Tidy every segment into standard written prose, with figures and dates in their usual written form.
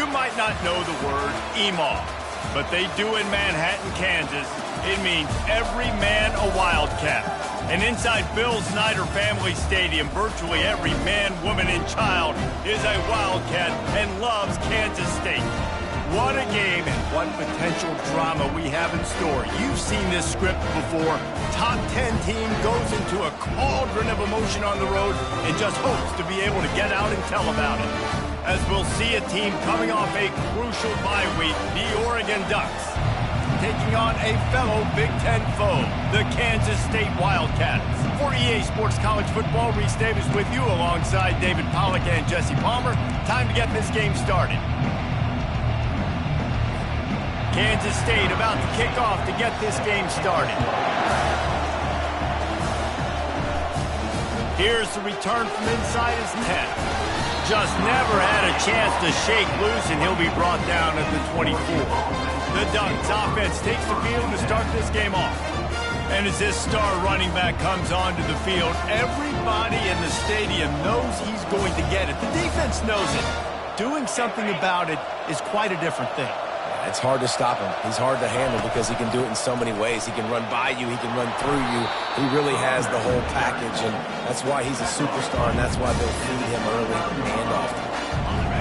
might not know the word EMAW, but they do in Manhattan, Kansas. It means every man a Wildcat. And inside Bill Snyder Family Stadium, virtually every man, woman, and child is a Wildcat and loves Kansas State. What a game and what potential drama we have in store. You've seen this script before. Top 10 team goes into a cauldron of emotion on the road and just hopes to be able to get out and tell about it. As we'll see a team coming off a crucial bye week, the Oregon Ducks, taking on a fellow Big Ten foe, the Kansas State Wildcats. For EA Sports College Football, Reese Davis with you alongside David Pollack and Jesse Palmer. Time to get this game started. Kansas State about to kick off to get this game started. Here's the return from inside his 10. Just never had a chance to shake loose, and he'll be brought down at the 24. The Ducks offense takes the field to start this game off. And as this star running back comes onto the field, everybody in the stadium knows he's going to get it. The defense knows it. Doing something about it is quite a different thing. It's hard to stop him. He's hard to handle because he can do it in so many ways. He can run by you. He can run through you. He really has the whole package, and that's why he's a superstar, and that's why they'll feed him early and often.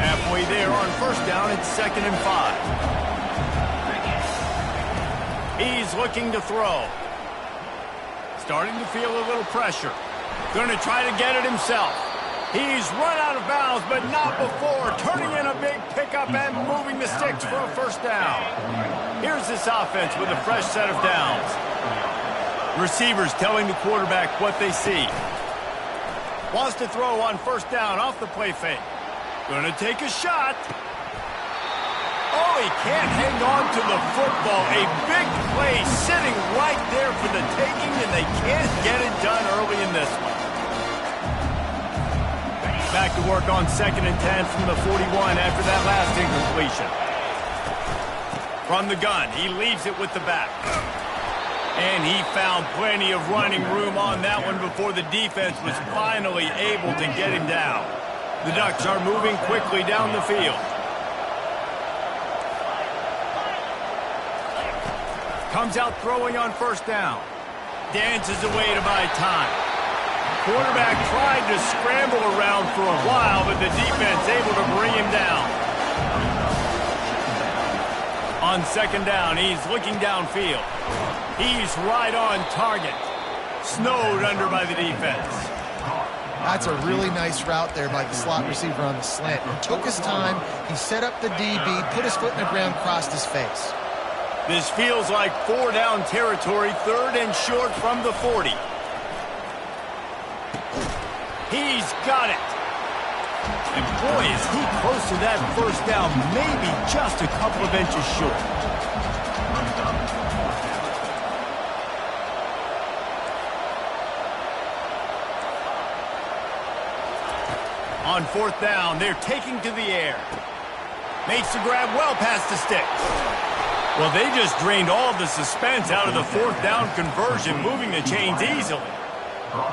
Halfway there on first down, it's 2nd and 5. He's looking to throw. Starting to feel a little pressure. Going to try to get it himself. He's run out of bounds, but not before turning in a big pickup and moving the sticks for a first down. Here's this offense with a fresh set of downs. Receivers telling the quarterback what they see. Wants to throw on first down off the play fake. Gonna take a shot. Oh, he can't hang on to the football. A big play sitting right there for the taking, and they can't get it done early in this one. Back to work on 2nd and 10 from the 41 after that last incompletion. From the gun, he leaves it with the back. And he found plenty of running room on that one before the defense was finally able to get him down. The Ducks are moving quickly down the field. Comes out throwing on first down. Dances away to buy time. Quarterback tried to scramble around for a while, but the defense able to bring him down. On 2nd down, he's looking downfield. He's right on target. Snowed under by the defense. That's a really nice route there by the slot receiver on the slant. He took his time, he set up the DB, put his foot in the ground, crossed his face. This feels like 4-down territory, 3rd and short from the 40. He's got it. And boy, is he close to that first down, maybe just a couple of inches short. On 4th down, they're taking to the air. Makes the grab well past the sticks. Well, they just drained all the suspense out of the 4th down conversion, moving the chains easily.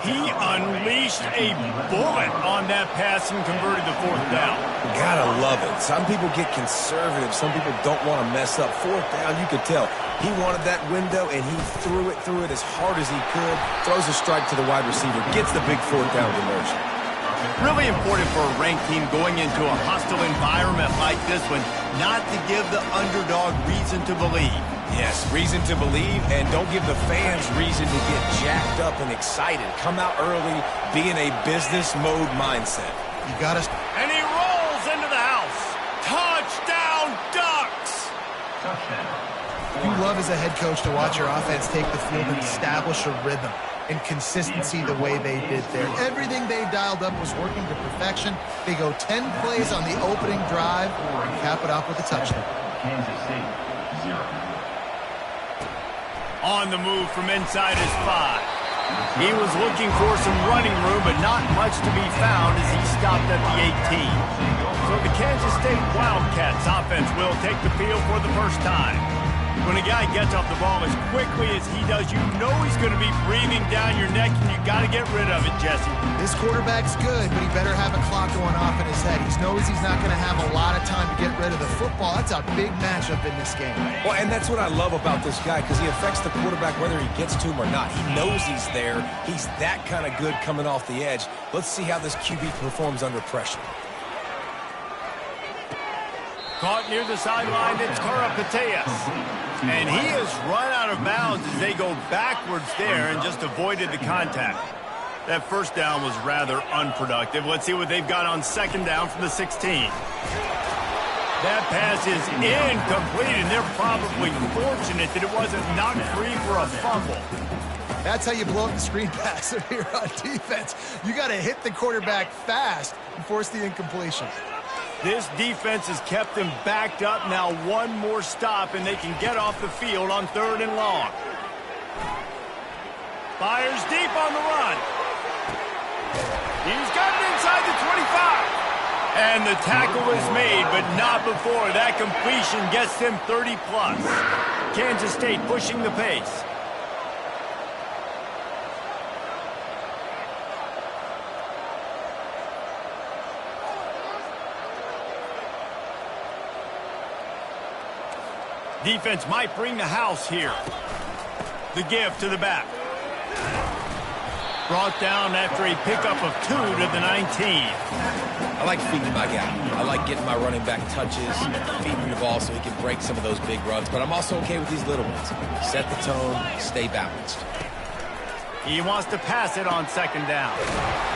He unleashed a bullet on that pass and converted the 4th down. Gotta love it. Some people get conservative. Some people don't want to mess up. 4th down, you could tell. He wanted that window, and he threw it as hard as he could. Throws a strike to the wide receiver. Gets the big 4th down conversion. Really important for a ranked team going into a hostile environment like this one, not to give the underdog reason to believe. Yes, reason to believe, and don't give the fans reason to get jacked up and excited. Come out early, be in a business mode mindset. You got to... And he rolls into the house. Touchdown, Ducks! You love as a head coach to watch your offense take the field and establish a rhythm and consistency the way they did there. Everything they dialed up was working to perfection. They go 10 plays on the opening drive and cap it off with a touchdown. Kansas State, 0. On the move from inside his 5. He was looking for some running room, but not much to be found as he stopped at the 18. So the Kansas State Wildcats offense will take the field for the first time. When a guy gets off the ball as quickly as he does, you know he's going to be breathing down your neck, and you got to get rid of it, Jesse. This quarterback's good, but he better have a clock going off in his head. He knows he's not going to have a lot of time to get rid of the football. That's a big matchup in this game. Well, and that's what I love about this guy, because he affects the quarterback whether he gets to him or not. He knows he's there. He's that kind of good coming off the edge. Let's see how this QB performs under pressure. Caught near the sideline, it's Karapateas. And he has run out of bounds as they go backwards there and just avoided the contact. That first down was rather unproductive. Let's see what they've got on second down from the 16. That pass is incomplete, and they're probably fortunate that it wasn't knocked free for a fumble. That's how you blow up the screen pass here on defense. You got to hit the quarterback fast and force the incompletion. This defense has kept them backed up. Now one more stop, and they can get off the field on 3rd and long. Fires deep on the run. He's got it inside the 25. And the tackle is made, but not before. That completion gets them 30-plus. Kansas State pushing the pace. Defense might bring the house here. The give to the back. Brought down after a pickup of 2 to the 19. I like feeding my guy. I like getting my running back touches, feeding him the ball so he can break some of those big runs. But I'm also okay with these little ones. Set the tone, stay balanced. He wants to pass it on second down.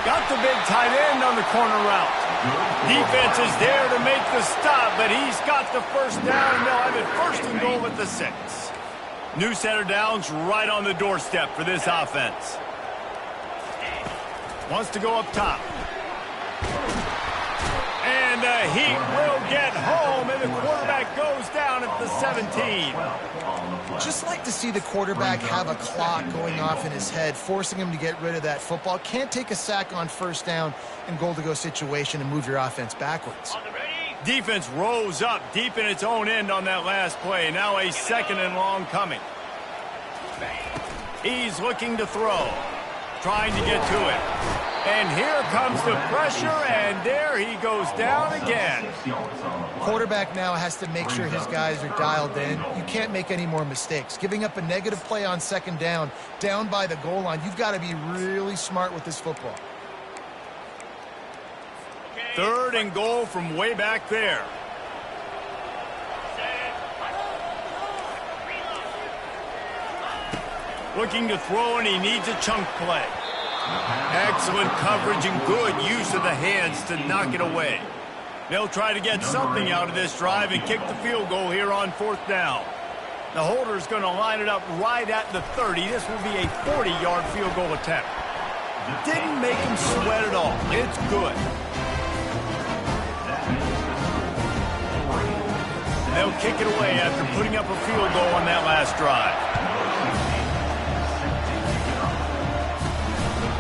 Got the big tight end on the corner route. Defense is there to make the stop, but he's got the first down, and they'll have it 1st and goal at the 6. New set of downs right on the doorstep for this offense. Wants to go up top. And the Heat will get home, and the quarterback goes down at the 17. Just like to see the quarterback have a clock going off in his head, forcing him to get rid of that football. Can't take a sack on 1st down in goal-to-go situation and move your offense backwards. Defense rose up deep in its own end on that last play. Now a 2nd and long coming. He's looking to throw. Trying to get to it. And here comes the pressure, and there he goes down again. Quarterback now has to make sure his guys are dialed in. You can't make any more mistakes. Giving up a negative play on 2nd down by the goal line, you've got to be really smart with this football. 3rd and goal from way back there. Looking to throw, and he needs a chunk play. Excellent coverage and good use of the hands to knock it away. They'll try to get something out of this drive and kick the field goal here on 4th down. The holder's going to line it up right at the 30. This will be a 40-yard field goal attempt. Didn't make him sweat at all. It's good. They'll kick it away after putting up a field goal on that last drive.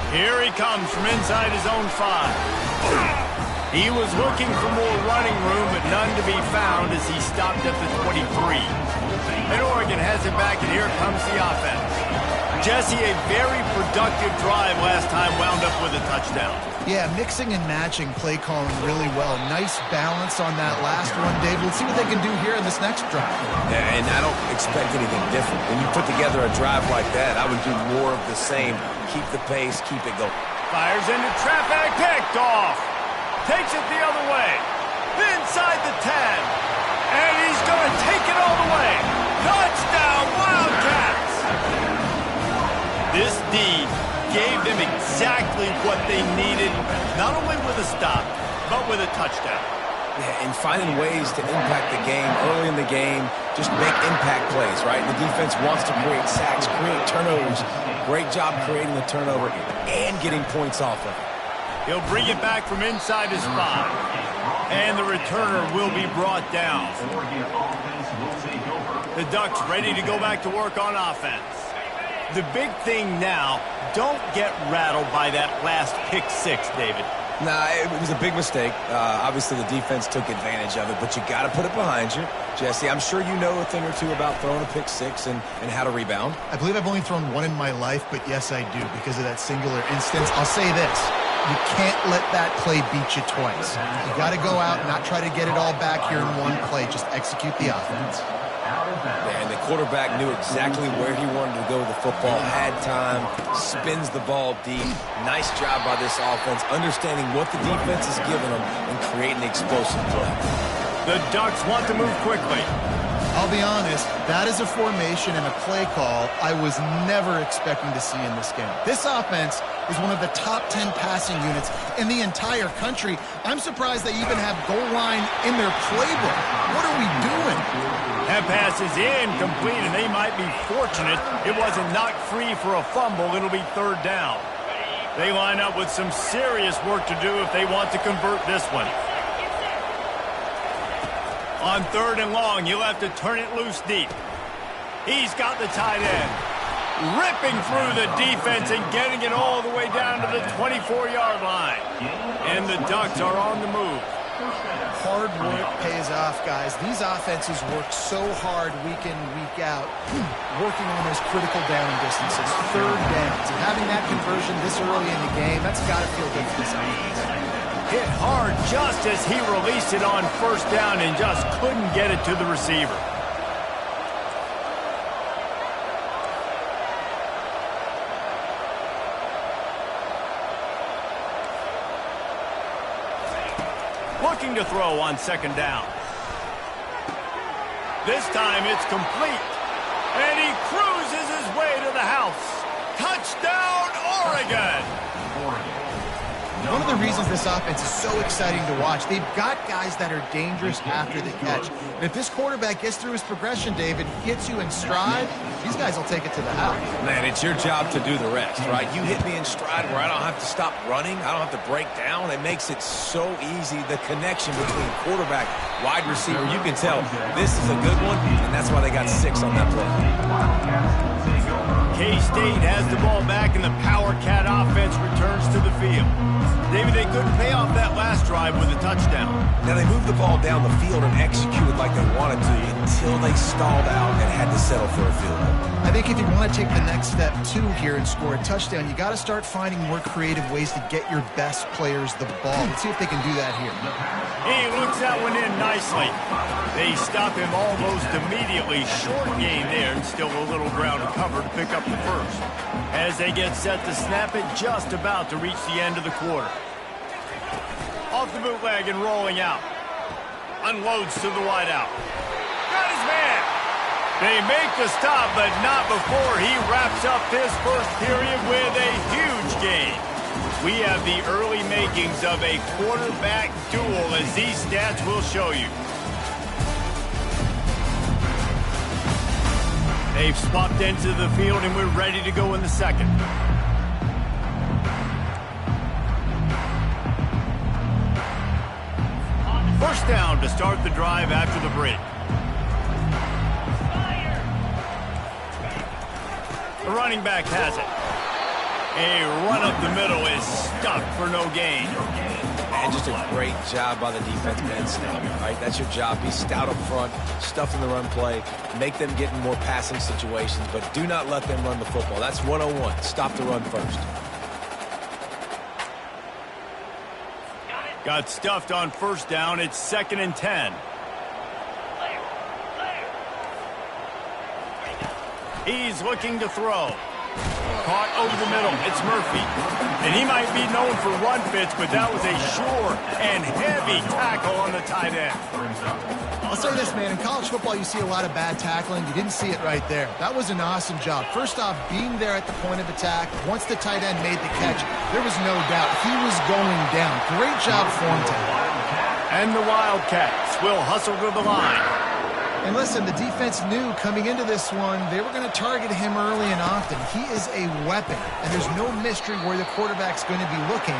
Here he comes from inside his own 5. He was looking for more running room, but none to be found as he stopped at the 23. And Oregon has it back, and here comes the offense. Jesse, a very productive drive last time, wound up with a touchdown. Yeah, mixing and matching play calling really well. Nice balance on that last one, Dave. Let's see what they can do here in this next drive. Yeah, and I don't expect anything different. When you put together a drive like that, I would do more of the same. Keep the pace, keep it going. Fires into traffic, picked off. Takes it the other way. Inside the 10. And he's going to take it all the way. Touchdown, Wildcats! This D gave them exactly what they needed, not only with a stop, but with a touchdown. Yeah, and finding ways to impact the game early in the game, just make impact plays, right? The defense wants to create sacks, create turnovers. Great job creating the turnover and getting points off of it. He'll bring it back from inside his 5. And the returner will be brought down. The Ducks ready to go back to work on offense. The big thing now, don't get rattled by that last pick 6, David. Nah, it was a big mistake. Obviously, the defense took advantage of it, but you got to put it behind you. Jesse, I'm sure you know a thing or two about throwing a pick six and how to rebound. I believe I've only thrown one in my life, but yes, I do because of that singular instance. I'll say this. You can't let that play beat you twice. You got to go out and not try to get it all back here in one play. Just execute the offense. And the quarterback knew exactly where he wanted to go with the football, had time, spins the ball deep. Nice job by this offense, understanding what the defense is giving them and creating explosive play. The Ducks want to move quickly. I'll be honest, that is a formation and a play call I was never expecting to see in this game. This offense is one of the top 10 passing units in the entire country. I'm surprised they even have goal line in their playbook. What are we doing? That pass is incomplete, and they might be fortunate it wasn't knocked free for a fumble. It'll be third down. They line up with some serious work to do if they want to convert this one. On third and long, you'll have to turn it loose deep. He's got the tight end. Ripping through the defense and getting it all the way down to the 24-yard line. And the Ducks are on the move. Hard work pays off, guys. These offenses work so hard week in, week out, working on those critical down distances, third downs. And having that conversion this early in the game, that's got to feel good for this offense. Hit hard just as he released it on first down and just couldn't get it to the receiver. Looking to throw on second down. This time it's complete. And he cruises his way to the house. Touchdown, Oregon! One of the reasons this offense is so exciting to watch, they've got guys that are dangerous after the catch. And if this quarterback gets through his progression, David, hits you in stride, these guys will take it to the house. Man, it's your job to do the rest, right? You hit me in stride where I don't have to stop running. I don't have to break down. It makes it so easy. The connection between quarterback, wide receiver, you can tell this is a good one, and that's why they got 6 on that play. K-State has the ball back, and the Power Cat offense returns to the field. David, they couldn't pay off that last drive with a touchdown. Now, they moved the ball down the field and executed like they wanted to until they stalled out and had to settle for a field goal. I think if you want to take the next step, too, here and score a touchdown, you got to start finding more creative ways to get your best players the ball. Let's see if they can do that here. He looks that one in nicely. They stop him almost immediately. Short game there, and still a little ground to cover to pick up the first. As they get set to snap it, just about to reach the end of the quarter. Off the bootleg and rolling out. Unloads to the wideout. Got his man. They make the stop, but not before he wraps up this first period with a huge gain. We have the early makings of a quarterback duel, as these stats will show you. They've swapped into the field, and we're ready to go in the second. First down to start the drive after the break. The running back has it. A run up the middle is stuck for no gain. And just a great job by the defense, man. Stop, right? That's your job. Be stout up front, stuff in the run play, make them get in more passing situations, but do not let them run the football. That's 101. Stop the run first. Got stuffed on first down. It's 2nd and 10. He's looking to throw. Caught over the middle. It's Murphy. And he might be known for run fits, but that was a sure and heavy tackle on the tight end. I'll say this, man. In college football, you see a lot of bad tackling. You didn't see it right there. That was an awesome job. First off, being there at the point of attack. Once the tight end made the catch, there was no doubt he was going down. Great job for him. And the Wildcats will hustle to the line. And listen, the defense knew coming into this one, they were going to target him early and often. He is a weapon, and there's no mystery where the quarterback's going to be looking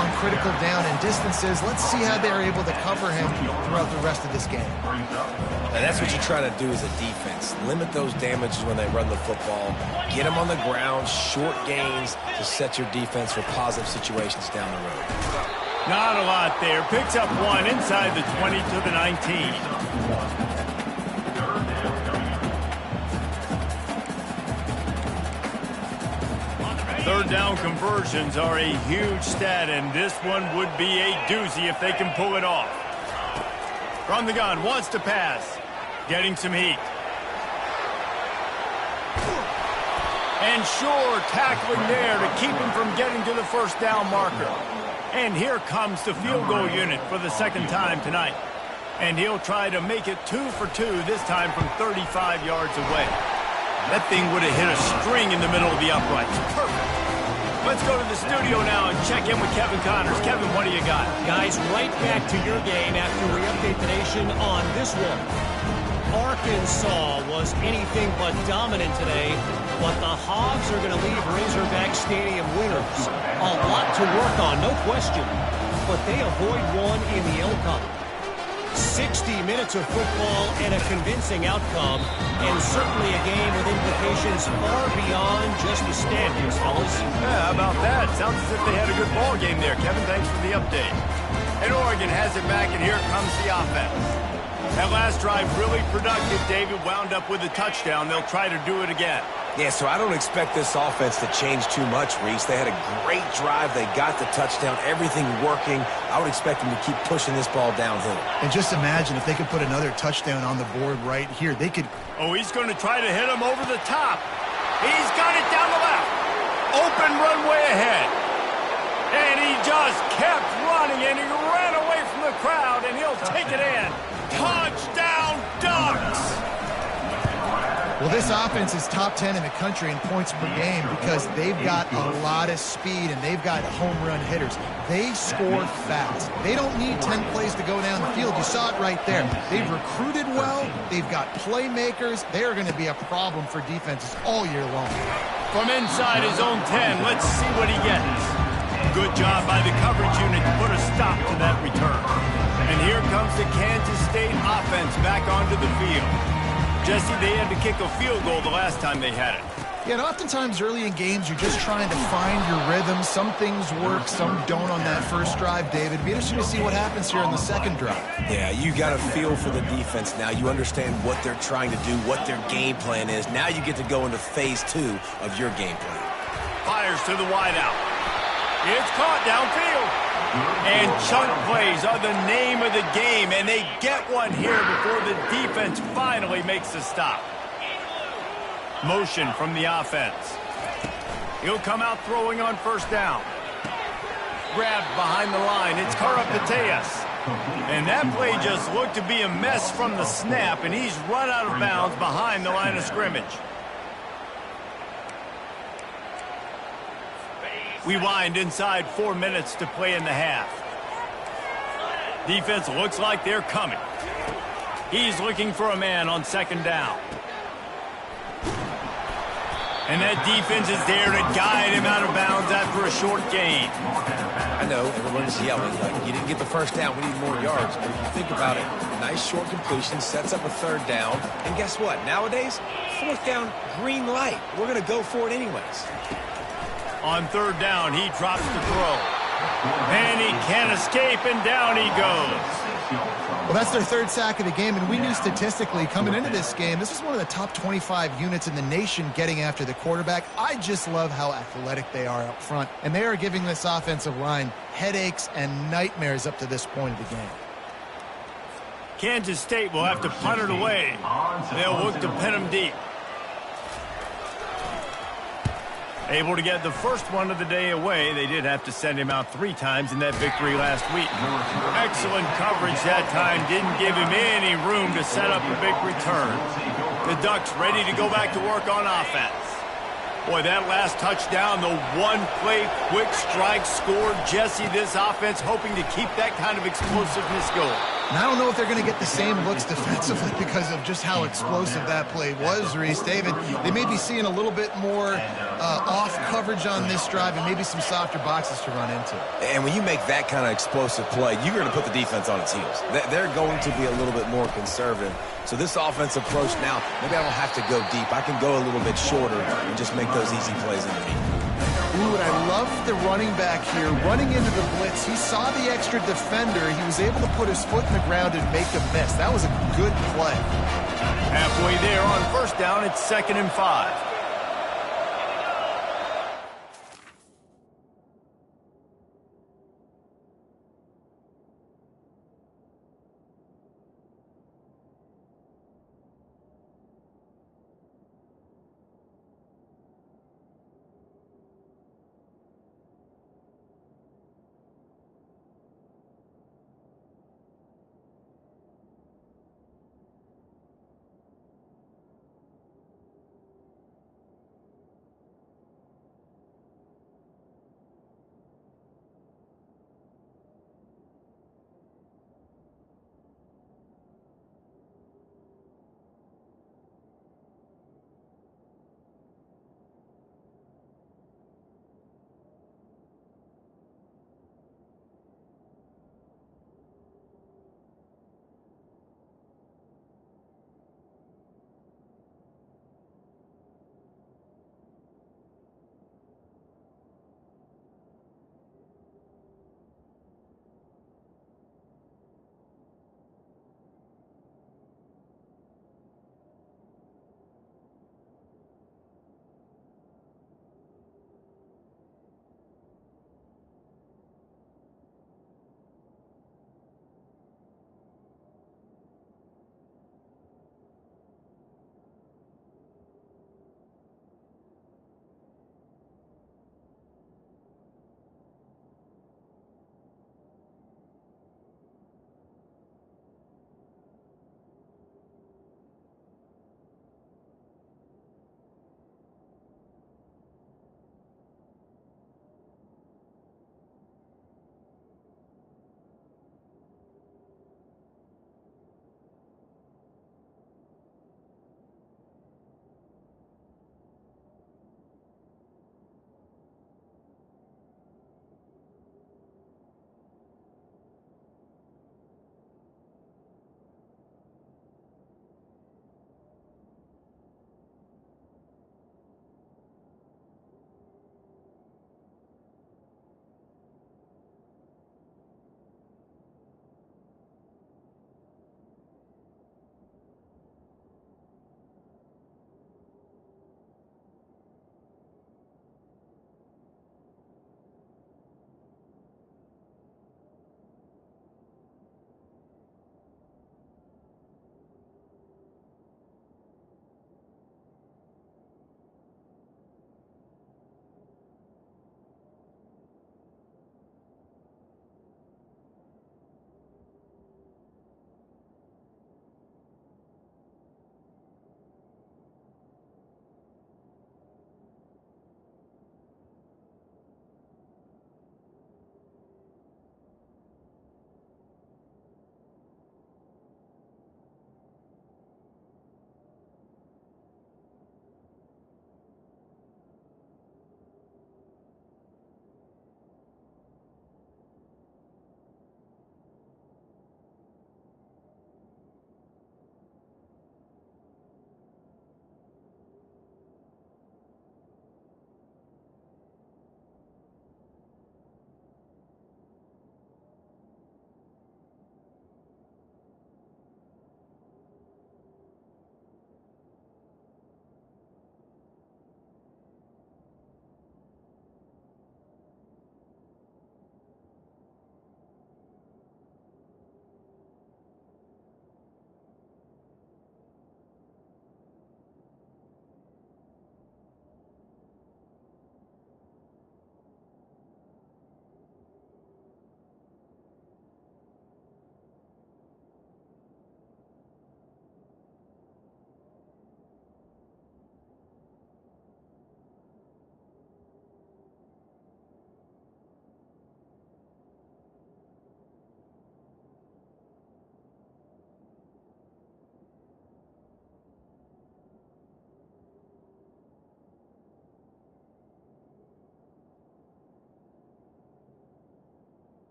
on critical down and distances. Let's see how they're able to cover him throughout the rest of this game. And that's what you try to do as a defense. Limit those damages when they run the football. Get them on the ground, short gains to set your defense for positive situations down the road. Not a lot there. Picks up one inside the 20 to the 19. Third down conversions are a huge stat, and this one would be a doozy if they can pull it off. From the gun, wants to pass. Getting some heat. And sure, tackling there to keep him from getting to the first down marker. And here comes the field goal unit for the second time tonight. And he'll try to make it 2 for 2, this time from 35 yards away. That thing would have hit a string in the middle of the uprights. Perfect. Let's go to the studio now and check in with Kevin Connors. Kevin, what do you got? Guys, right back to your game after we update the nation on this one. Arkansas was anything but dominant today, but the Hogs are going to leave Razorback Stadium winners. A lot to work on, no question, but they avoid one in the L-Cup. 60 minutes of football and a convincing outcome, and certainly a game with implications far beyond just the standings, fellas. Yeah, how about that? Sounds as if they had a good ball game there. Kevin, thanks for the update. And Oregon has it back, and here comes the offense. That last drive really productive. David wound up with a touchdown. They'll try to do it again. Yeah, so I don't expect this offense to change too much, Reese. They had a great drive. They got the touchdown, everything working. I would expect them to keep pushing this ball downhill. And just imagine if they could put another touchdown on the board right here. They could... Oh, he's going to try to hit him over the top. He's got it down the left. Open runway ahead. And he just kept running, and he ran away from the crowd, and he'll take it in. Touchdown, Ducks! Well, this offense is top 10 in the country in points per game because they've got a lot of speed and they've got home run hitters. They score fast. They don't need 10 plays to go down the field. You saw it right there. They've recruited well. They've got playmakers. They are going to be a problem for defenses all year long. From inside his own 10, let's see what he gets. Good job by the coverage unit to put a stop to that return. And here comes the Kansas State offense back onto the field. Jesse, they had to kick a field goal the last time they had it. Yeah, and oftentimes early in games, you're just trying to find your rhythm. Some things work, some don't on that first drive, David. It'd be interesting to see what happens here in the second drive. Yeah, you got a feel for the defense now. You understand what they're trying to do, what their game plan is. Now you get to go into phase 2 of your game plan. Fires to the wideout. It's caught downfield. And chunk plays are the name of the game, and they get one here before the defense finally makes a stop. Motion from the offense. He'll come out throwing on first down. Grabbed behind the line. It's Karapateas. And that play just looked to be a mess from the snap, and he's run out of bounds behind the line of scrimmage. We wind inside 4 minutes to play in the half. Defense looks like they're coming. He's looking for a man on second down. And that defense is there to guide him out of bounds after a short gain. I know, everyone's yelling, like, you didn't get the first down, we need more yards. But if you think about it, nice short completion, sets up a third down. And guess what? Nowadays, fourth down, green light. We're going to go for it anyways. On third down, he drops the throw. And he can't escape, and down he goes. Well, that's their third sack of the game, and we knew statistically coming into this game, this is one of the top 25 units in the nation getting after the quarterback. I just love how athletic they are up front, and they are giving this offensive line headaches and nightmares up to this point of the game. Kansas State will have to punt it away. They'll look to pin him deep. Able to get the first one of the day away. They did have to send him out 3 times in that victory last week. Excellent coverage that time. Didn't give him any room to set up a big return. The Ducks ready to go back to work on offense. Boy, that last touchdown, the one-play quick strike scored. Jesse, this offense hoping to keep that kind of explosiveness going. And I don't know if they're going to get the same looks defensively because of just how explosive that play was, Reese. David, they may be seeing a little bit more off coverage on this drive and maybe some softer boxes to run into. And when you make that kind of explosive play, you're going to put the defense on its heels. They're going to be a little bit more conservative. So this offensive approach now, maybe I don't have to go deep. I can go a little bit shorter and just make those easy plays underneath. Ooh, and I love the running back here. Running into the blitz, he saw the extra defender. He was able to put his foot in the ground and make a miss. That was a good play. Halfway there on first down, it's 2nd and 5.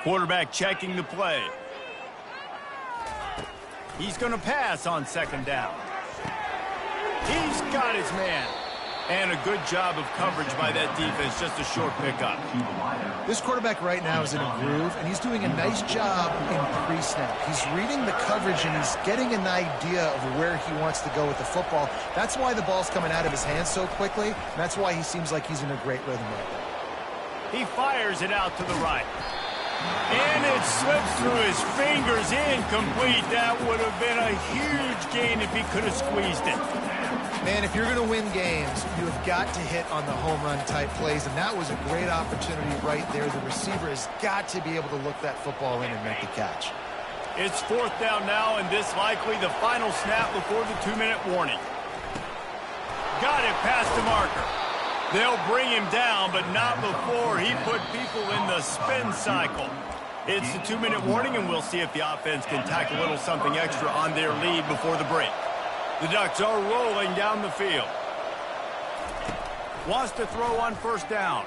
Quarterback checking the play. He's going to pass on second down. He's got his man. And a good job of coverage by that defense, just a short pickup. This quarterback right now is in a groove, and he's doing a nice job in pre-snap. He's reading the coverage, and he's getting an idea of where he wants to go with the football. That's why the ball's coming out of his hands so quickly, and that's why he seems like he's in a great rhythm right now. He fires it out to the right. And it slips through his fingers, incomplete. That would have been a huge gain if he could have squeezed it. Man, if you're going to win games, you have got to hit on the home run type plays, and that was a great opportunity right there. The receiver has got to be able to look that football in and make the catch. It's fourth down now, and this likely the final snap before the 2-minute warning. Got it past the marker. They'll bring him down, but not before he put people in the spin cycle. It's the 2-minute warning, and we'll see if the offense can tack a little something extra on their lead before the break. The Ducks are rolling down the field. Wants to throw on first down.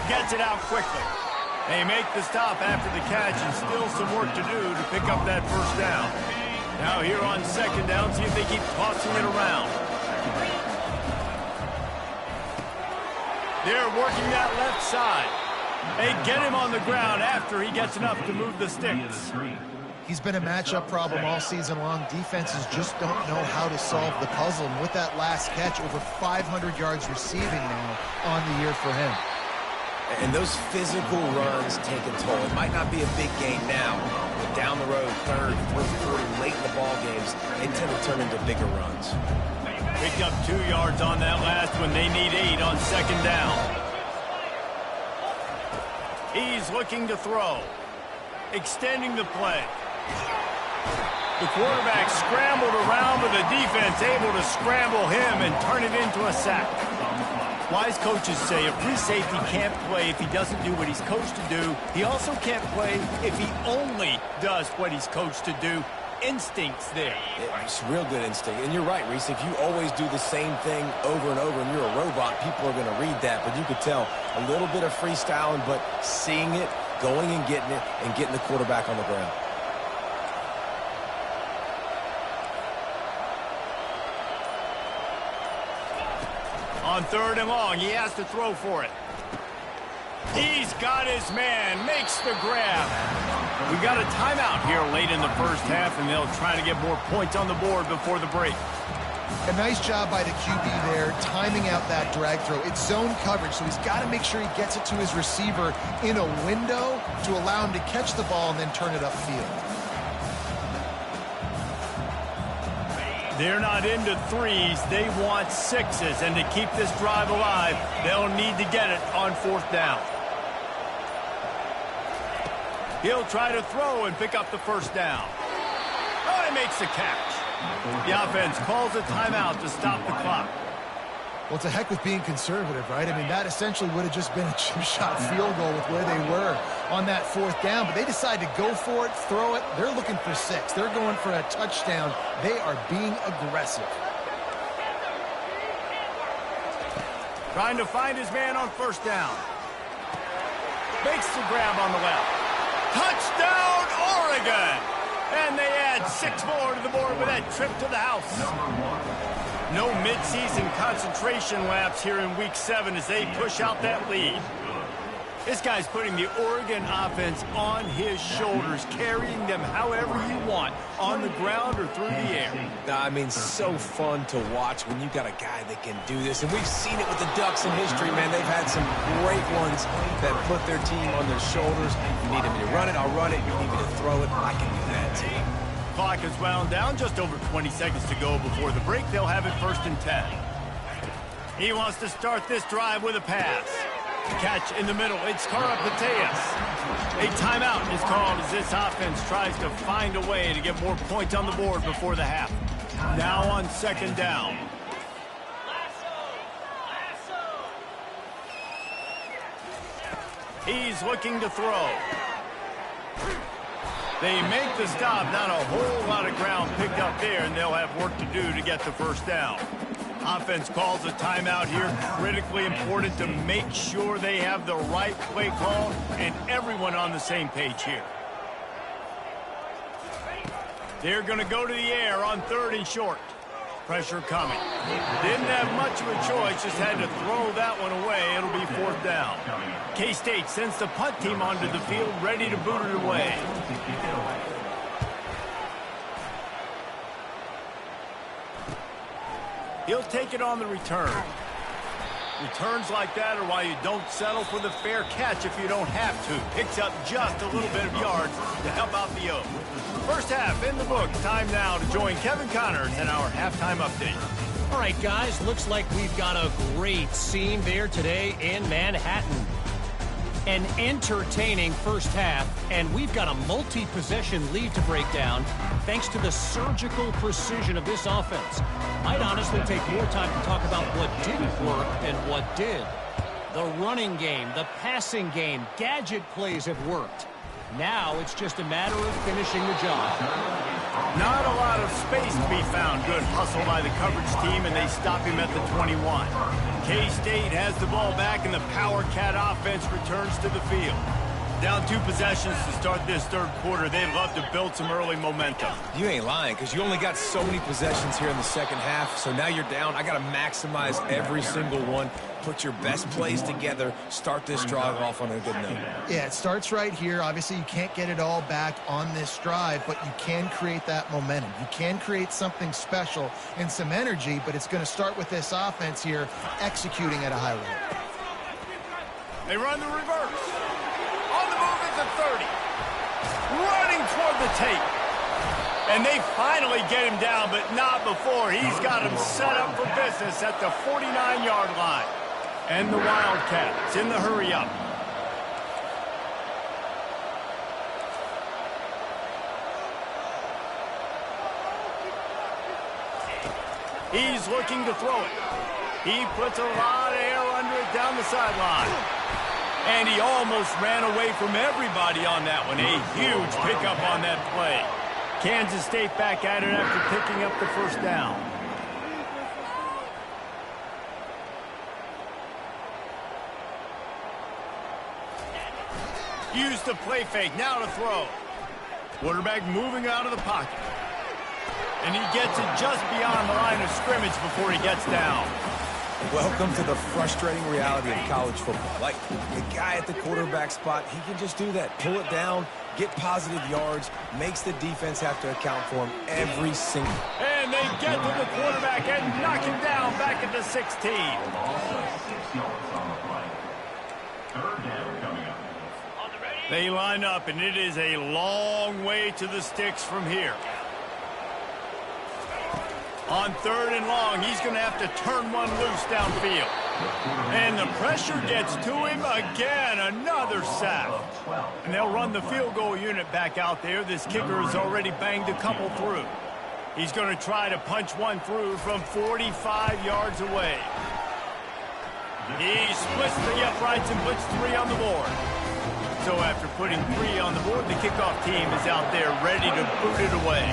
Gets it out quickly. They make the stop after the catch, and still some work to do to pick up that first down. Now here on second down, see if they keep tossing it around. They're working that left side. They get him on the ground after he gets enough to move the sticks. He's been a matchup problem all season long. Defenses just don't know how to solve the puzzle. And with that last catch, over 500 yards receiving now on the year for him. And those physical runs take a toll. It might not be a big gain now, but down the road, third, fourth quarter, late in the ball games, they tend to turn into bigger runs. Picked up 2 yards on that last one. They need 8 on second down. He's looking to throw. Extending the play. The quarterback scrambled around, but the defense able to scramble him and turn it into a sack. Wise coaches say a free safety can't play if he doesn't do what he's coached to do. He also can't play if he only does what he's coached to do. Instincts there. It's real good instinct. And you're right, Reese. If you always do the same thing over and over and you're a robot, people are going to read that. But you could tell a little bit of freestyling, but seeing it, going and getting the quarterback on the ground. On third and long, he has to throw for it. He's got his man, makes the grab. We got a timeout here late in the first half, and they'll try to get more points on the board before the break. A nice job by the QB there, timing out that drag throw. It's zone coverage, so he's got to make sure he gets it to his receiver in a window to allow him to catch the ball and then turn it upfield. They're not into threes, they want sixes, and to keep this drive alive, they'll need to get it on fourth down. He'll try to throw and pick up the first down. Oh, he makes the catch. The offense calls a timeout to stop the clock. Well, it's a heck with being conservative, right? I mean, that essentially would have just been a chip shot field goal with where they were on that fourth down, but they decide to go for it, throw it. They're looking for 6. They're going for a touchdown. They are being aggressive. Trying to find his man on first down. Makes the grab on the left. Touchdown, Oregon! And they add 6 more to the board with that trip to the house. No midseason concentration laps here in Week 7 as they push out that lead. This guy's putting the Oregon offense on his shoulders, carrying them however you want, on the ground or through the air. I mean, so fun to watch when you got a guy that can do this. And we've seen it with the Ducks in history, man. They've had some great ones that put their team on their shoulders. You need me to run it, I'll run it. You need me to throw it, I can do that too. Clock is wound down, just over 20 seconds to go before the break. They'll have it 1st and 10. He wants to start this drive with a pass. Catch in the middle, it's Karapateas. A timeout is called as this offense tries to find a way to get more points on the board before the half. Now on second down. He's looking to throw. They make the stop, not a whole lot of ground picked up there, and they'll have work to do to get the first down. Offense calls a timeout here. Critically important to make sure they have the right play call and everyone on the same page here. They're going to go to the air on 3rd and short. Pressure coming. Didn't have much of a choice, just had to throw that one away. It'll be 4th down. K-State sends the punt team onto the field, ready to boot it away. He'll take it on the return. Returns like that are why you don't settle for the fair catch if you don't have to. Picks up just a little bit of yards to help out the Oaks. First half in the books. Time now to join Kevin Connors in our halftime update. All right, guys, looks like we've got a great scene there today in Manhattan. An entertaining first half, and we've got a multi-possession lead to break down thanks to the surgical precision of this offense. I'd honestly take more time to talk about what didn't work than what did. The running game, the passing game, gadget plays have worked. Now it's just a matter of finishing the job. Not a lot of space to be found. Good hustle by the coverage team, and they stop him at the 21. K-State has the ball back, and the Power Cat offense returns to the field. Down 2 possessions to start this 3rd quarter. They'd love to build some early momentum. You ain't lying, because you only got so many possessions here in the 2nd half, so now you're down. I got to maximize every single one. Put your best plays together. Start this drive off on a good note. Yeah, it starts right here. Obviously, you can't get it all back on this drive, but you can create that momentum. You can create something special and some energy, but it's going to start with this offense here executing at a high rate. They run the reverse. On the move at the 30. Running toward the tape. And they finally get him down, but not before. He's got him set up for business at the 49-yard line. And the Wildcats in the hurry-up. He's looking to throw it. He puts a lot of air under it down the sideline. And he almost ran away from everybody on that one. A huge pickup on that play. Kansas State back at it after picking up the 1st down. Use the play fake, now to throw. Quarterback moving out of the pocket. And he gets it just beyond the line of scrimmage before he gets down. Welcome to the frustrating reality of college football. Like, the guy at the quarterback spot, he can just do that. Pull it down, get positive yards, makes the defense have to account for him every single. And they get to the quarterback and knock him down back at the 16. 6 yards on the play. 3rd down coming up. They line up, and it is a long way to the sticks from here. On 3rd and long, he's going to have to turn one loose downfield. And the pressure gets to him again. Another sack. And they'll run the field goal unit back out there. This kicker has already banged a couple through. He's going to try to punch one through from 45 yards away. He splits the uprights and puts 3 on the board. So after putting 3 on the board, the kickoff team is out there ready to boot it away.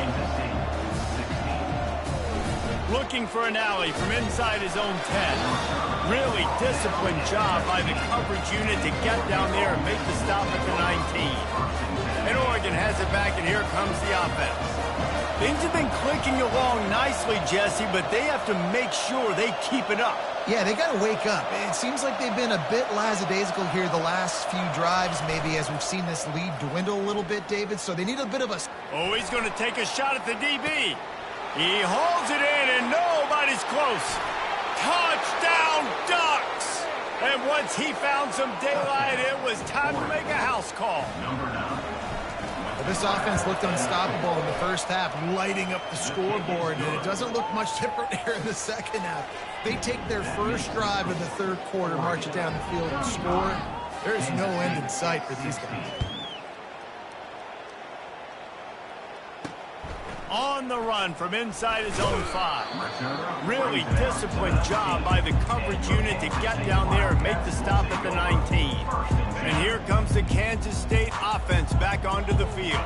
Looking for an alley from inside his own 10. Really disciplined job by the coverage unit to get down there and make the stop at the 19. And Oregon has it back, and here comes the offense. Things have been clicking along nicely, Jesse, but they have to make sure they keep it up. Yeah, they got to wake up. It seems like they've been a bit lackadaisical here the last few drives, maybe as we've seen this lead dwindle a little bit, David. So they need a bit of a... Oh, he's going to take a shot at the DB. He hauls it in, and nobody's close. Touchdown, Ducks! And once he found some daylight, it was time to make a house call. Well, this offense looked unstoppable in the first half, lighting up the scoreboard, and it doesn't look much different here in the second half. They take their first drive of the 3rd quarter, march it down the field, and score. There's no end in sight for these guys. On the run from inside his own 5. Really disciplined job by the coverage unit to get down there and make the stop at the 19. And here comes the Kansas State offense back onto the field.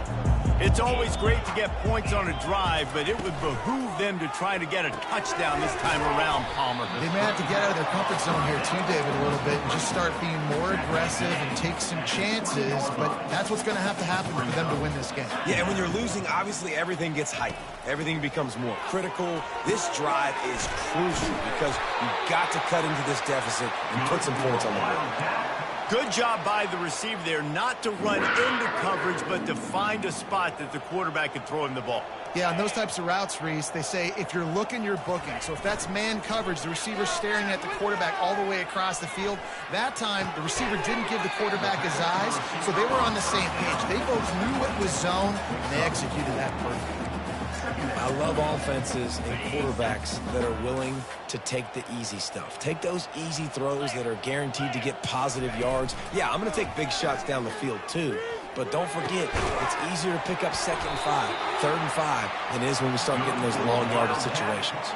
It's always great to get points on a drive, but it would behoove them to try to get a touchdown this time around, Palmer. They may have to get out of their comfort zone here too, David, a little bit and just start being more aggressive and take some chances, but that's what's going to happen for them to win this game. Yeah, and when you're losing, obviously everything gets heightened. Everything becomes more critical. This drive is crucial because you've got to cut into this deficit and put some points on the board. Good job by the receiver there not to run into coverage, but to find a spot that the quarterback could throw him the ball. Yeah, on those types of routes, Reese, they say if you're looking, you're booking. So if that's man coverage, the receiver's staring at the quarterback all the way across the field. That time, the receiver didn't give the quarterback his eyes, so they were on the same page. They both knew it was zone, and they executed that perfectly. I love offenses and quarterbacks that are willing to take the easy stuff. Take those easy throws that are guaranteed to get positive yards. Yeah, I'm going to take big shots down the field too. But don't forget, it's easier to pick up 2nd and 5, 3rd and 5 than it is when we start getting those long yardage situations.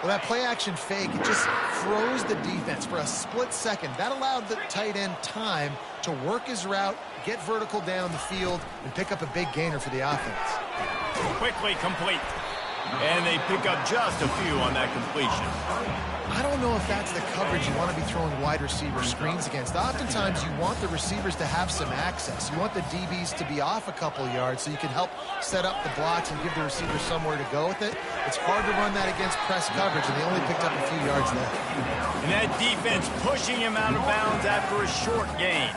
Well, that play-action fake, it just froze the defense for a split second. That allowed the tight end time to work his route, get vertical down the field, and pick up a big gainer for the offense. Quickly complete. And they pick up just a few on that completion. I don't know if that's the coverage you want to be throwing wide receiver screens against. Oftentimes, you want the receivers to have some access. You want the DBs to be off a couple yards so you can help set up the blocks and give the receiver somewhere to go with it. It's hard to run that against press coverage, and they only picked up a few yards there. And that defense pushing him out of bounds after a short gain.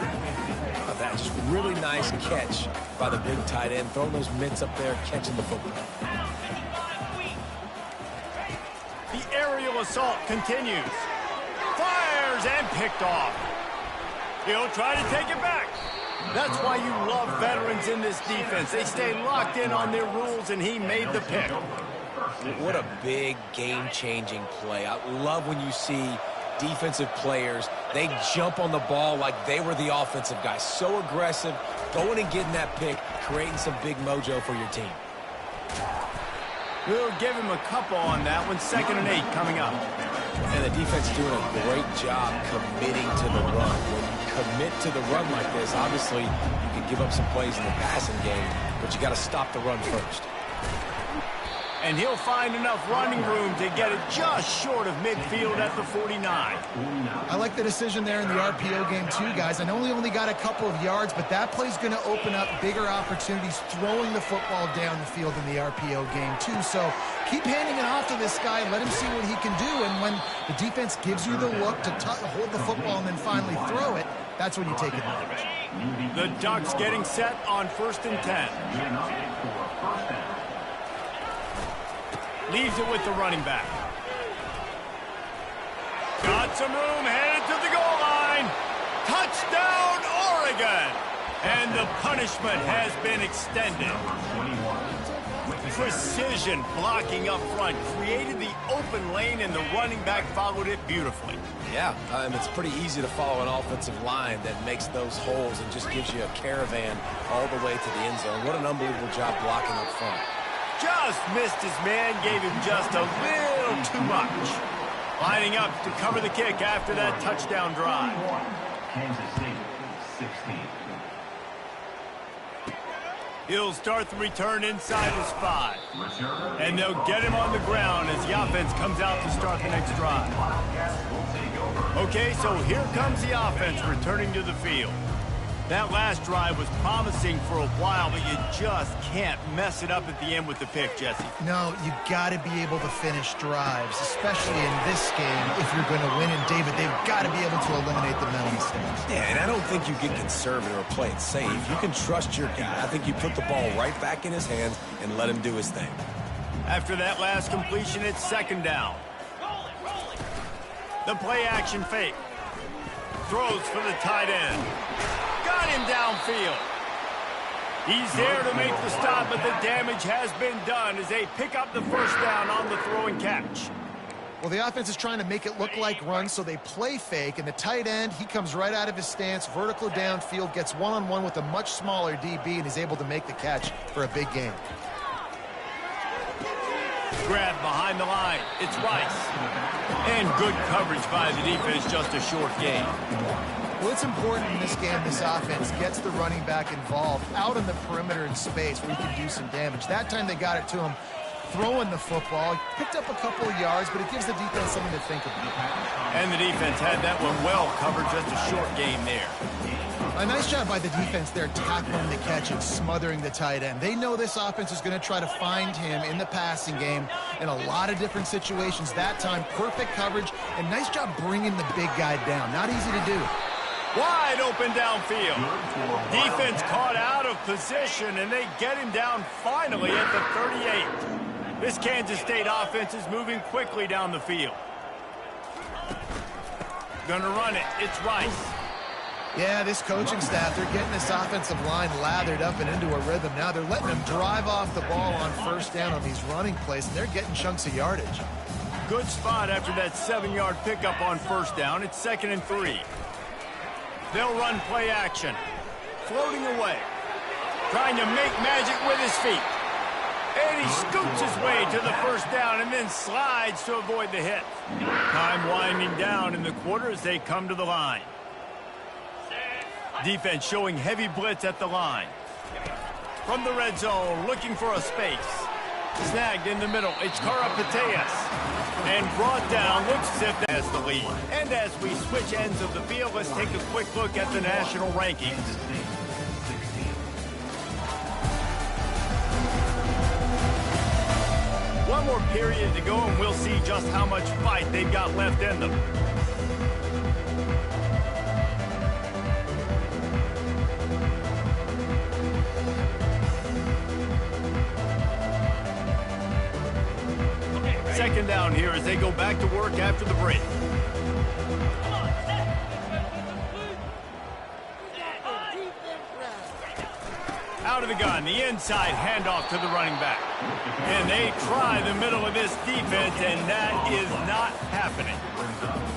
That just really nice catch by the big tight end, throwing those mitts up there, catching the football. The aerial assault continues. Fires and picked off. He'll try to take it back. That's why you love veterans in this defense. They stay locked in on their rules, and he made the pick. What a big game-changing play. I love when you see defensive players, they jump on the ball like they were the offensive guys. So aggressive, going and getting that pick, creating some big mojo for your team. We'll give him a couple on that one. 2nd and 8 coming up. And the defense doing a great job committing to the run. When you commit to the run like this, obviously you can give up some plays in the passing game, but you got to stop the run first. And he'll find enough running room to get it just short of midfield at the 49. I like the decision there in the RPO game too, guys. I know he only got a couple of yards, but that play's going to open up bigger opportunities throwing the football down the field in the RPO game too. So keep handing it off to this guy. Let him see what he can do. And when the defense gives you the look to hold the football and then finally throw it, that's when you take advantage. The Ducks getting set on 1st and 10. Leaves it with the running back. Got some room, headed to the goal line. Touchdown, Oregon! And the punishment has been extended. Precision blocking up front created the open lane, and the running back followed it beautifully. Yeah, it's pretty easy to follow an offensive line that makes those holes and just gives you a caravan all the way to the end zone. What an unbelievable job blocking up front. Just missed his man, gave him just a little too much. Lining up to cover the kick after that touchdown drive. Kansas State, 16. He'll start the return inside his 5. And they'll get him on the ground as the offense comes out to start the next drive. Okay, so here comes the offense returning to the field. That last drive was promising for a while, but you just can't mess it up at the end with the pick, Jesse. No, you got to be able to finish drives, especially in this game if you're going to win. And, David, they've got to be able to eliminate the mental mistakes. Yeah, and I don't think you get conservative or play it safe. You can trust your guy. I think you put the ball right back in his hands and let him do his thing. After that last completion, it's 2nd down. The play-action fake. Throws for the tight end. Got him downfield. He's there to make the stop, but the damage has been done as they pick up the 1st down on the throw and catch. Well, the offense is trying to make it look like run, so they play fake, and the tight end, he comes right out of his stance, vertical downfield, gets one-on-one with a much smaller DB, and is able to make the catch for a big gain. Grab behind the line. It's Rice. And good coverage by the defense, just a short gain. Well, it's important in this game this offense gets the running back involved out on the perimeter in space where he can do some damage. That time they got it to him throwing the football. Picked up a couple of yards, but it gives the defense something to think about. And the defense had that one well covered, just a short game there. A nice job by the defense there tackling the catch and smothering the tight end. They know this offense is going to try to find him in the passing game in a lot of different situations. That time, perfect coverage, and nice job bringing the big guy down. Not easy to do. Wide open downfield. Defense caught out of position, and they get him down finally at the 38. This Kansas State offense is moving quickly down the field. Gonna run it. It's Rice. Yeah, this coaching staff, they're getting this offensive line lathered up and into a rhythm. Now they're letting them drive off the ball on first down on these running plays, and they're getting chunks of yardage. Good spot after that 7-yard pickup on first down. It's 2nd and 3. They'll run play action. Floating away. Trying to make magic with his feet. And he scoots his way to the first down and then slides to avoid the hit. Time winding down in the quarter as they come to the line. Defense showing heavy blitz at the line. From the red zone, looking for a space. Snagged in the middle. It's Karapateas. And brought down. Looks as if that has the lead. And as we switch ends of the field, let's take a quick look at the national rankings. One more period to go, and we'll see just how much fight they've got left in them. Second down here as they go back to work after the break. Out of the gun, the inside handoff to the running back. And they try the middle of this defense, and that is not happening.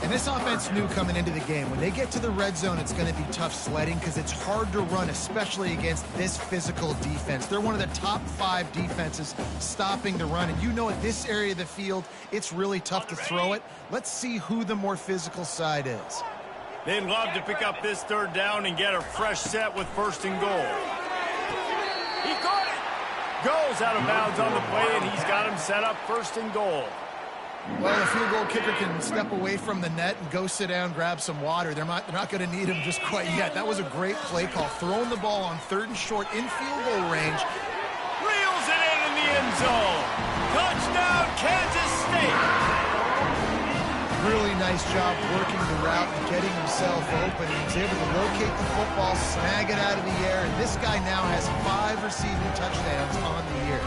And this offense knew coming into the game, when they get to the red zone, it's going to be tough sledding because it's hard to run, especially against this physical defense. They're one of the top 5 defenses stopping the run. And you know at this area of the field, it's really tough to throw it. Let's see who the more physical side is. They'd love to pick up this third down and get a fresh set with 1st and goal. He caught it. Goes out of bounds on the play, and he's got him set up 1st and goal. Well, the field goal kicker can step away from the net and go sit down, grab some water. They're not going to need him just quite yet. That was a great play call. Throwing the ball on 3rd and short in field goal range. Reels it in the end zone. Touchdown, Kansas State. Really nice job working the route and getting himself open. He's able to locate the football, snag it out of the air, and this guy now has 5 receiving touchdowns on the year.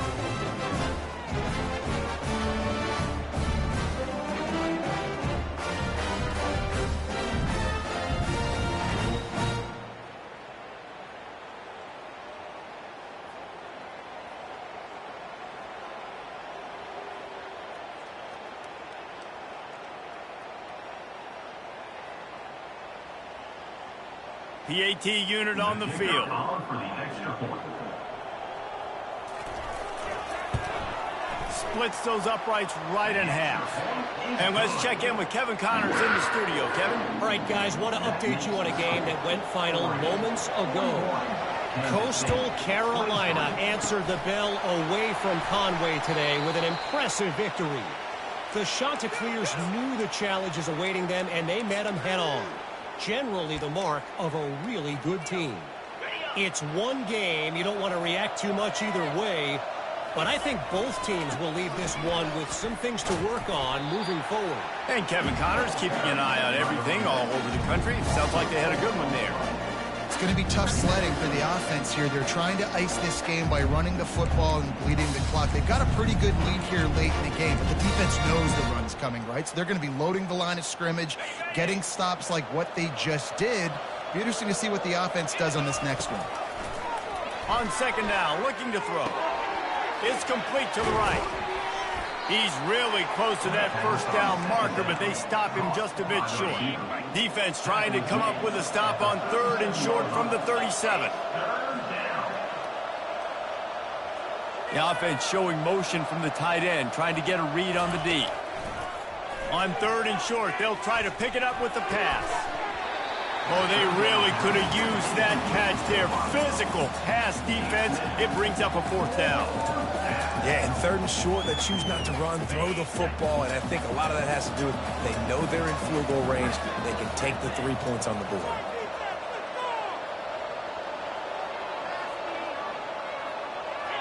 PAT unit on the field. Splits those uprights right in half. And let's check in with Kevin Connors in the studio. Kevin? All right, guys, want to update you on a game that went final moments ago. Coastal Carolina answered the bell away from Conway today with an impressive victory. The Chanticleers knew the challenges awaiting them, and they met them head-on. Generally the mark of a really good team. It's one game. You don't want to react too much either way, but I think both teams will leave this one with some things to work on moving forward. And Kevin Connors keeping an eye on everything all over the country. Sounds like they had a good one there. It's going to be tough sledding for the offense here. They're trying to ice this game by running the football and bleeding the clock. They've got a pretty good lead here late in the game, but the defense knows the run's coming, right? So they're going to be loading the line of scrimmage, getting stops like what they just did. Be interesting to see what the offense does on this next one. On 2nd down, looking to throw. It's complete to the right. He's really close to that 1st down marker, but they stop him just a bit short. Defense trying to come up with a stop on 3rd and short from the 37. The offense showing motion from the tight end, trying to get a read on the D. On 3rd and short, they'll try to pick it up with the pass. Oh, they really could have used that catch there. Physical pass defense. It brings up a 4th down. Yeah, and 3rd and short, they choose not to run, throw the football, and I think a lot of that has to do with they know they're in field goal range. They can take the 3 points on the board.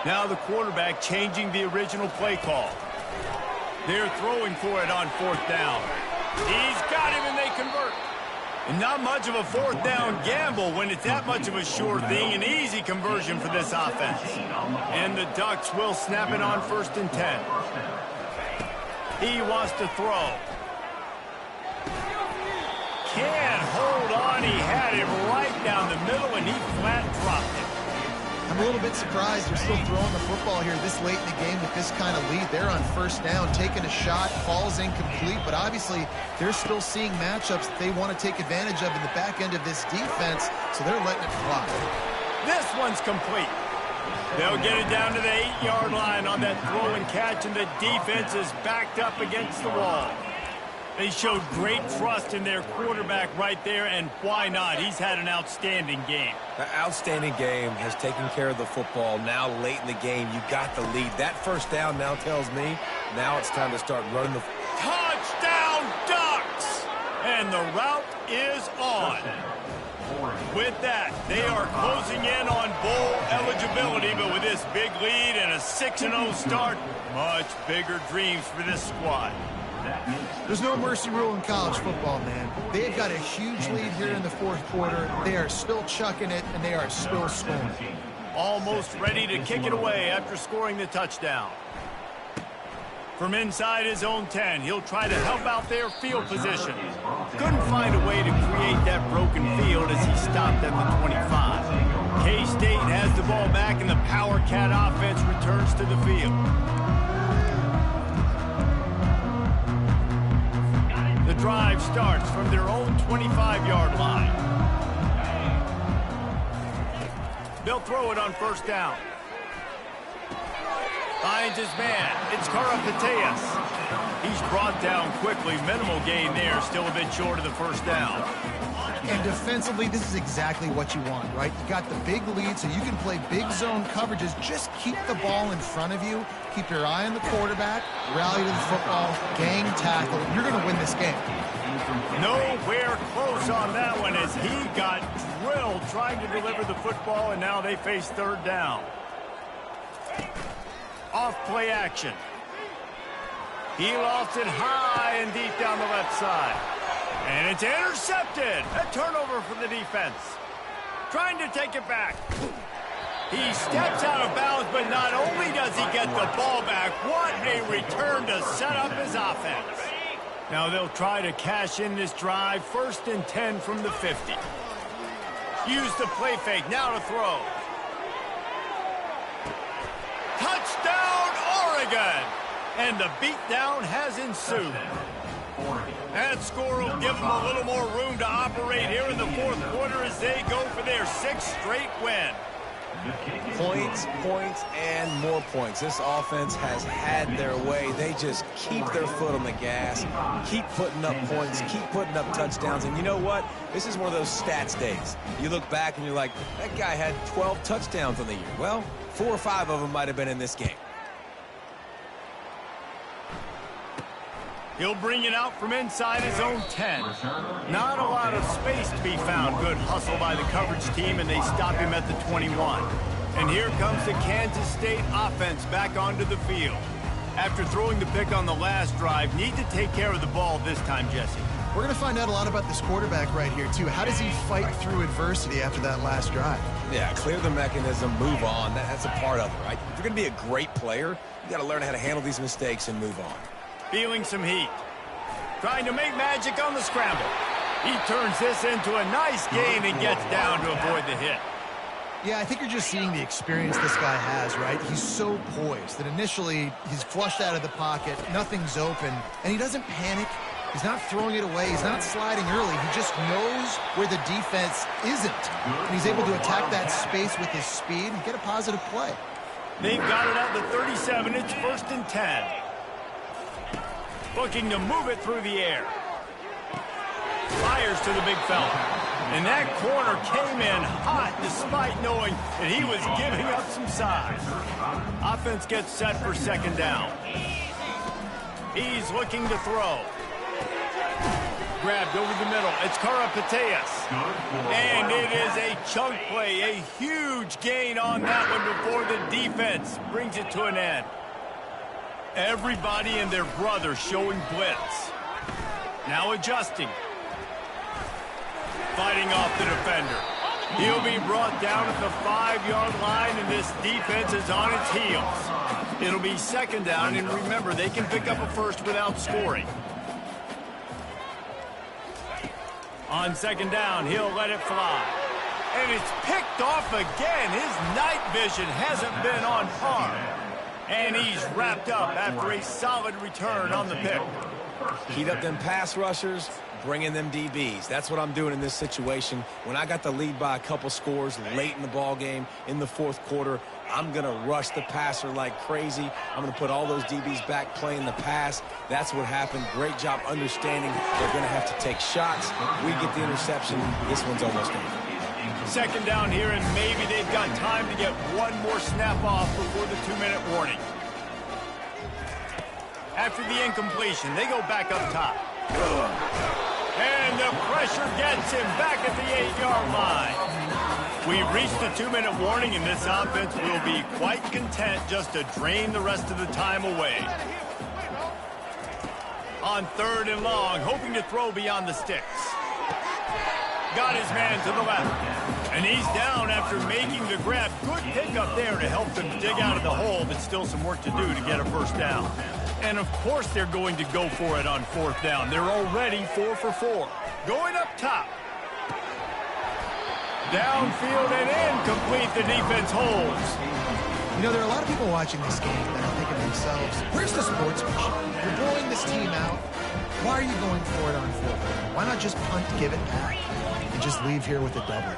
Now the quarterback changing the original play call. They're throwing for it on 4th down. He's got him, and they convert. And not much of a 4th down gamble when it's that much of a sure thing. An easy conversion for this offense. And the Ducks will snap it on 1st and 10. He wants to throw. Can't hold on. He had him right down the middle, and he flat dropped it. I'm a little bit surprised they're still throwing the football here this late in the game with this kind of lead. They're on 1st down, taking a shot, falls incomplete, but obviously they're still seeing matchups that they want to take advantage of in the back end of this defense, so they're letting it fly. This one's complete. They'll get it down to the 8-yard line on that throw and catch, and the defense is backed up against the wall. They showed great trust in their quarterback right there, and why not? He's had an outstanding game. The outstanding game has taken care of the football. Now, late in the game, you got the lead. That 1st down now tells me now it's time to start running the... Touchdown, Ducks! And the route is on. With that, they are closing in on bowl eligibility, but with this big lead and a 6-0 start, much bigger dreams for this squad. There's no mercy rule in college football, man. They've got a huge lead here in the 4th quarter. They are still chucking it, and they are still scoring. Almost ready to kick it away after scoring the touchdown. From inside his own 10, he'll try to help out their field position. Couldn't find a way to create that broken field as he stopped at the 25. K-State has the ball back, and the Power Cat offense returns to the field. The drive starts from their own 25-yard line. They'll throw it on 1st down. Finds his man. It's Karapateas. He's brought down quickly. Minimal gain there. Still a bit short of the 1st down. And defensively, this is exactly what you want, right? You got the big lead, so you can play big zone coverages. Just keep the ball in front of you. Keep your eye on the quarterback. Rally to the football. Gang tackle. You're going to win this game. Nowhere close on that one as he got drilled trying to deliver the football, and now they face 3rd down. Off play action. He lost it high and deep down the left side. And it's intercepted. A turnover for the defense. Trying to take it back. He steps out of bounds, but not only does he get the ball back, what a return to set up his offense. Now they'll try to cash in this drive. 1st and 10 from the 50. Use the play fake. Now to throw. Touchdown, Oregon! And the beatdown has ensued. That score will give them a little more room to operate here in the 4th quarter as they go for their 6th straight win. Points, points, and more points. This offense has had their way. They just keep their foot on the gas, keep putting up points, keep putting up touchdowns. And you know what? This is one of those stats days. You look back and you're like, that guy had 12 touchdowns on the year. Well, 4 or 5 of them might have been in this game. He'll bring it out from inside his own 10. Not a lot of space to be found. Good hustle by the coverage team, and they stop him at the 21. And here comes the Kansas State offense back onto the field. After throwing the pick on the last drive, need to take care of the ball this time, Jesse. We're going to find out a lot about this quarterback right here, too. How does he fight through adversity after that last drive? Yeah, clear the mechanism, move on. That's a part of it, right? If you're going to be a great player, you got to learn how to handle these mistakes and move on. Feeling some heat. Trying to make magic on the scramble. He turns this into a nice gain and gets down to avoid the hit. Yeah, I think you're just seeing the experience this guy has, right? He's so poised that initially he's flushed out of the pocket, nothing's open, and he doesn't panic. He's not throwing it away. He's not sliding early. He just knows where the defense isn't. And he's able to attack that space with his speed and get a positive play. They've got it at the 37. It's 1st and 10. Looking to move it through the air. Fires to the big fella. And that corner came in hot despite knowing that he was giving up some size. Offense gets set for second down. He's looking to throw. Grabbed over the middle. It's Karapateas. And it is a chunk play, a huge gain on that one before the defense brings it to an end. Everybody and their brother showing blitz. Now adjusting. Fighting off the defender. He'll be brought down at the 5-yard line, and this defense is on its heels. It'll be second down, and remember, they can pick up a first without scoring. On second down, he'll let it fly. And it's picked off again. His night vision hasn't been on par. And he's wrapped up after a solid return on the pick. Heat up them pass rushers, bring in them DBs. That's what I'm doing in this situation. When I got the lead by a couple scores late in the ball game in the fourth quarter, I'm going to rush the passer like crazy. I'm going to put all those DBs back playing the pass. That's what happened. Great job understanding they're going to have to take shots. We get the interception. This one's almost over. Second down here, and maybe they've got time to get one more snap off before the 2-minute warning. After the incompletion, they go back up top. And the pressure gets him back at the 8-yard line. We've reached the 2-minute warning, and this offense will be quite content just to drain the rest of the time away. On third and long, hoping to throw beyond the sticks. Got his man to the left. And he's down after making the grab. Good pickup there to help them dig out of the hole, but still some work to do to get a first down. And, of course, they're going to go for it on fourth down. They're already 4 for 4. Going up top. Downfield and incomplete. The defense holds. You know, there are a lot of people watching this game that are thinking to themselves, where's the sportsmanship? You're blowing this team out. Why are you going for it on fourth down? Why not just punt, give it back, and just leave here with a double?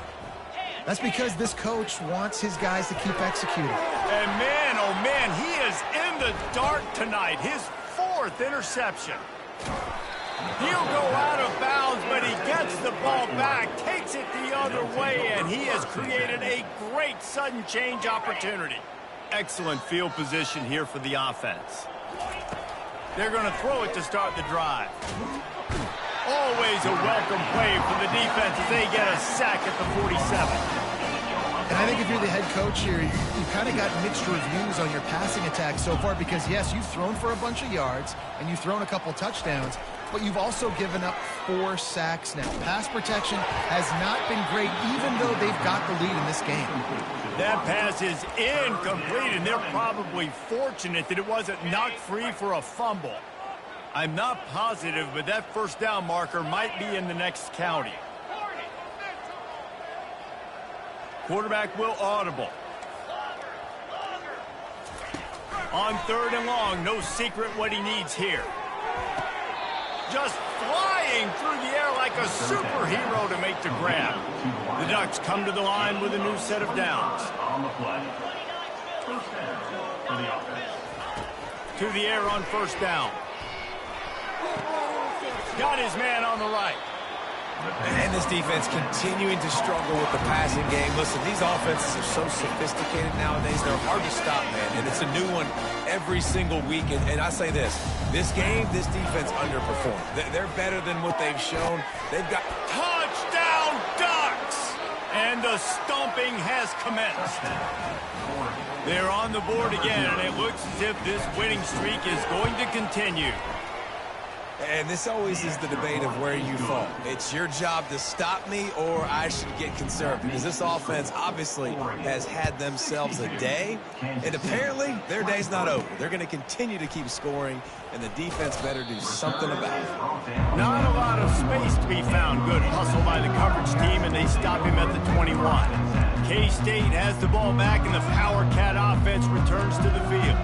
That's because this coach wants his guys to keep executing. And man, oh man, he is in the dark tonight. His 4th interception. He'll go out of bounds, but he gets the ball back, takes it the other way, and he has created a great sudden change opportunity. Excellent field position here for the offense. They're going to throw it to start the drive. Always a welcome play for the defense as they get a sack at the 47. And I think if you're the head coach here, you've kind of got mixed reviews on your passing attack so far because, yes, you've thrown for a bunch of yards and you've thrown a couple touchdowns, but you've also given up 4 sacks now. Pass protection has not been great, even though they've got the lead in this game. That pass is incomplete, and they're probably fortunate that it wasn't knocked free for a fumble. I'm not positive, but that first down marker might be in the next county. Quarterback will audible. On third and long, no secret what he needs here. Just flying through the air like a superhero to make the grab. The Ducks come to the line with a new set of downs. On the play. First down for the offense. To the air on first down. Got his man on the right. And this defense continuing to struggle with the passing game. Listen, these offenses are so sophisticated nowadays. They're hard to stop, man. And it's a new one every single week. And I say this game, this defense underperformed. They're better than what they've shown. They've got Touchdown Ducks! And the stomping has commenced. They're on the board again, and it looks as if this winning streak is going to continue. And this always is the debate of where you fall. It's your job to stop me or I should get conserved because this offense obviously has had themselves a day, and apparently their day's not over. They're going to continue to keep scoring, and the defense better do something about it. Not a lot of space to be found. Good hustle by the coverage team, and they stop him at the 21. K-State has the ball back, and the Power Cat offense returns to the field.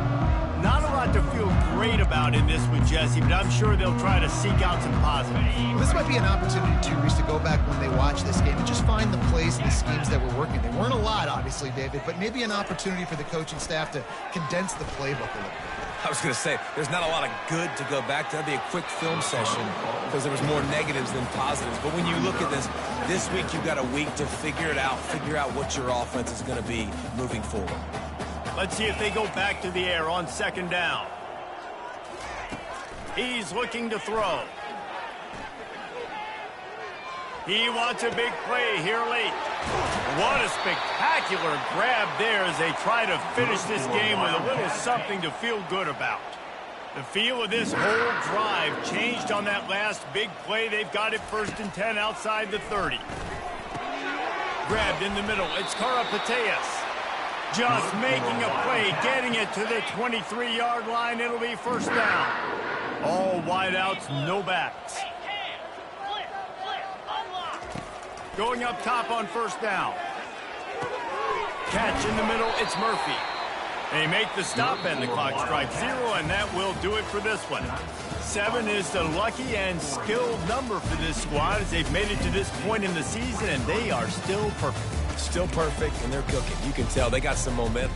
Not a lot to feel great about in this with Jesse, but I'm sure they'll try to seek out some positives. Well, this might be an opportunity, too, Reese, to go back when they watch this game and just find the plays and the schemes that were working. There weren't a lot, obviously, David, but maybe an opportunity for the coaching staff to condense the playbook a little bit. I was going to say, there's not a lot of good to go back to. That'd be a quick film session because there was more negatives than positives. But when you look at this week you've got a week to figure it out, figure out what your offense is going to be moving forward. Let's see if they go back to the air on second down. He's looking to throw. He wants a big play here late. What a spectacular grab there as they try to finish this game with a little something to feel good about. The feel of this whole drive changed on that last big play. They've got it 1st and 10 outside the 30. Grabbed in the middle. It's Karapateas. Just making a play, getting it to the 23-yard line. It'll be 1st down. All wideouts, no backs. Going up top on 1st down. Catch in the middle, it's Murphy. They make the stop and the clock strikes 0, and that will do it for this one. 7 is the lucky and skilled number for this squad as they've made it to this point in the season, and they are still perfect. Still perfect, and they're cooking. You can tell they got some momentum.